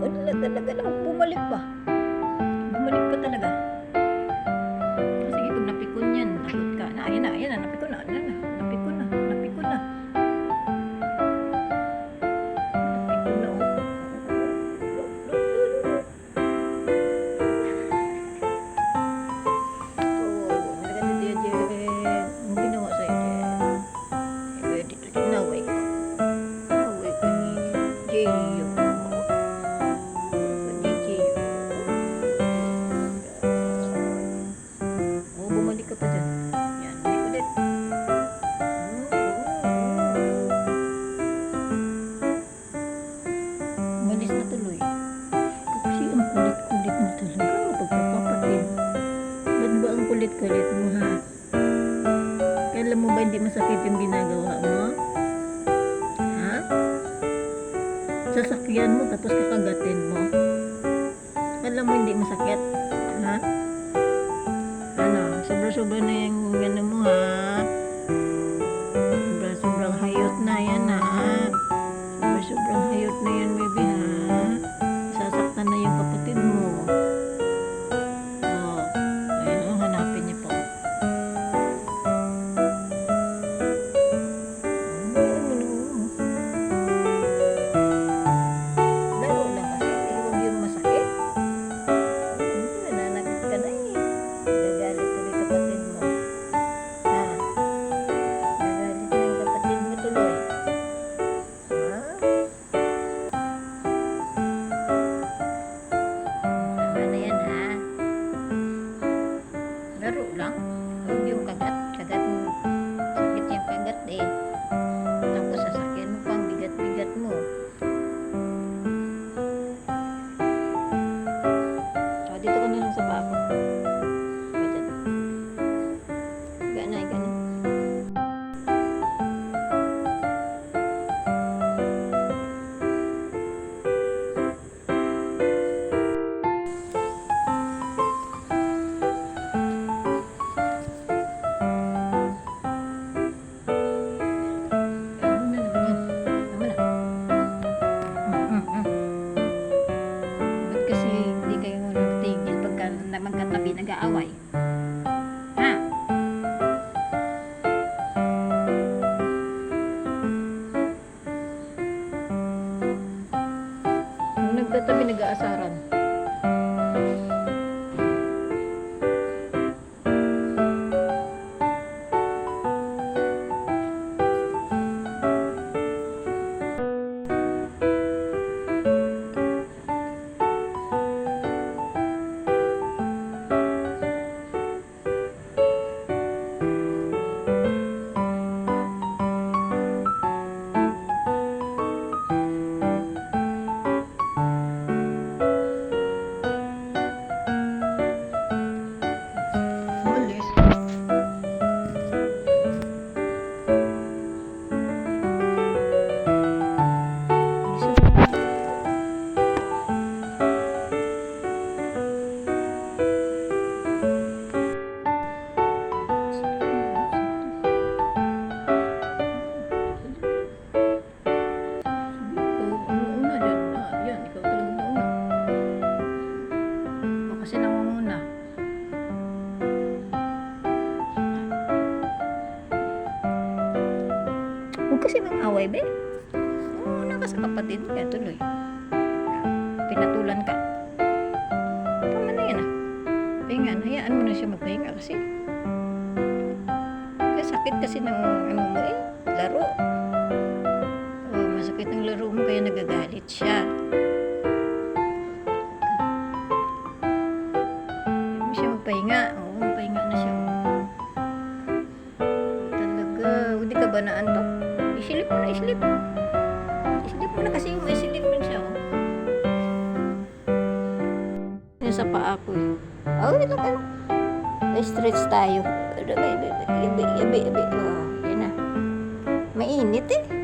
Wala talaga lang. Bumalik pa. Bumalik pa talaga. Sige, pag napikon yan, takot ka. Ayan na, napikon na. Napikon na. Napikon na, oh. Napikon na, oh. Oh, nalagay na diyan, Jen. Ang ginawa sa'yo, Jen. Eh, dito din, naway ka. Naway ka ni Jeyo. Bumalik ka pa dyan. Yan, balik ulit. Malis na tuloy. Kasi ang kulit-kulit mo talaga. Pagpapapatid. Ba't ba ang kulit-kulit mo, ha? Kailan mo ba hindi masakit yung ginagawa mo? Ha? Sasakyan mo tapos kakagatin mo. Kailan mo hindi masakit? Ha? Ano? Sobra-sobra na yung ano mo, ha? Sobra-sobrang hayot na yan, ha? Sobra-sobrang hayot na yan, baby, ha? Sasaktan na yung kapatid mo. Oh, ayun, oh, hanapin niya po. Laro lang kasi, huwag yung masakit. Nananakit ka na eh. Gagalit tuloy kapatid mo. Ha? Gagalit na yung kapatid mo tuloy. Ha? Tama na yan, ha? Laro lang. Huwag yung kagat. Kagat mo. Sakit yung kagat eh. Tapos sasakyan mo pang bigat-bigat mo. So, dito ka na lang sa bako. Ganay, ganay. Ba't kasi hindi kayo nagtigil pagka magkatabi nag-aaway? Ha? Nung nagkatabi nag-aasaran. Umalis. Una dyan na. Yan, ikaw talaga nauna. Ikaw kasi nangunguna. Huwag kasi mag-away, be. Una ka sa kapatid mo. Yan, tuloy. Pinatulan ka. Tama na yan, ah. Pahinga. Hayaan mo na siya magpahinga kasi. Kaya sakit kasi ng ano mo eh. Laro. Oh, masakit ng laro mo kaya nagagalit siya. Hayaan mo siya magpahinga. Oo, magpahinga na siya. Talaga. Hindi ka ba naantok? Isilip mo na, isilip. Isilip mo na kasi yung isilip mo siya, oh. Yan sa paa ko, eh. Oh, ito ka. Stretch tayo. Yabi. Oh, yan na. Mainit, eh.